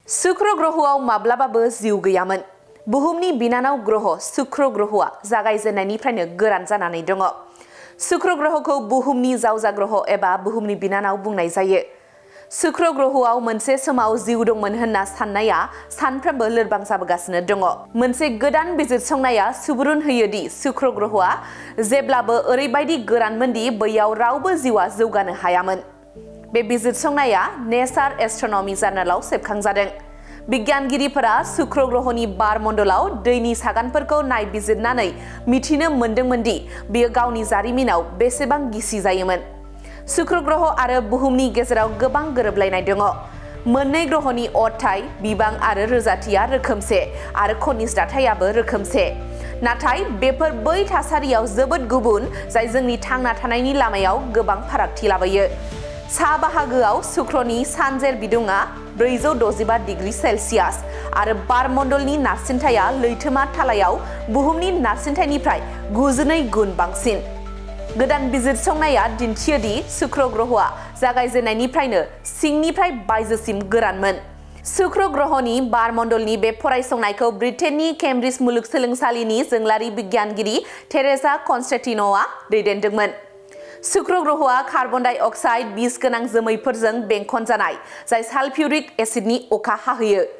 शुक्र ग्रहआव माब्लाबाबो जिउ गैयामोन। बुहुमनि बिनानाव ग्रह शुक्र ग्रहआ जागायजेननायनिफ्रायनो गोरान जानानै दङ। शुक्र ग्रहखौ बुहुमनि जावजा ग्रह एबा बुहुमनि बिनानाव बुंनाय जायो। शुक्र ग्रहआव मोनसे समाव जिउ दंमोन होनना साननाया सानफ्रोमबो लोरबां जाबोगासिनो दङ। मोनसे गोदान बिजिरसंनाया सुबुरुन होयो दि शुक्र ग्रहआ जेब्लाबो ओरैबायदि गोरानमोन दि बैयाव रावबो जिउआ जौगानो हायामोन। बे बिजिरसंनाया नेचार एस्ट्रन'मी जार्नालाव सेबखांजादों। बिगियानगिरिफोरा शुक्र ग्रहनि बारमण्डलाव दैनि सागानफोरखौ नायबिजिरनानै मिथिनो मोन्दोंमोन दि बेयो गावनि जारिमिनाव बेसेबां गिसि जायोमोन। शुक्र ग्रह आरो बुहुमनि गेजेराव गोबां गोरोबलायनाय दङ। मोननै ग्रहनि अरथाइ, बिबां आरो रोजाथिया रोखोमसे आरो खनिज दाथायाबो रोखोमसे। नाथाय बेफोर बै थासारियाव जोबोद गुबुन जाय जोंनि थांना थानायनि लामायाव गोबां फारागथि लाबोयो। सा बाहागोआव शुक्रनि सानजेर बिदुङा 465 डिग्री सेल्सियास आरो बारमण्डलनि नारसिनथाया लैथोमा थालायाव बुहुमनि नारसिनथायनिफ्राय 92 गुन बांसिन। गोदान बिजिरसंनाया दिन्थियो दि शुक्र ग्रहआ जागायजेननायनिफ्रायनो सिंनिफ्राय बायजोसिम गोरानमोन। शुक्र ग्रहनि बारमण्डलनि बे फरायसंनायखौ ब्रिटेननि केम्ब्रिज मुलुगसोलोंसालिनि जोंलारि बिगियानगिरि थेरेसा कनस्टेटिन'आ दैदेनदोंमोन। शुक्र ग्रहआ कार्बन डाइ अक्साइड बिस गोनां जोमैफोरजों बेंखनजानाय जाय सालफ्युरिक एसिडनि अखा हाहोयो।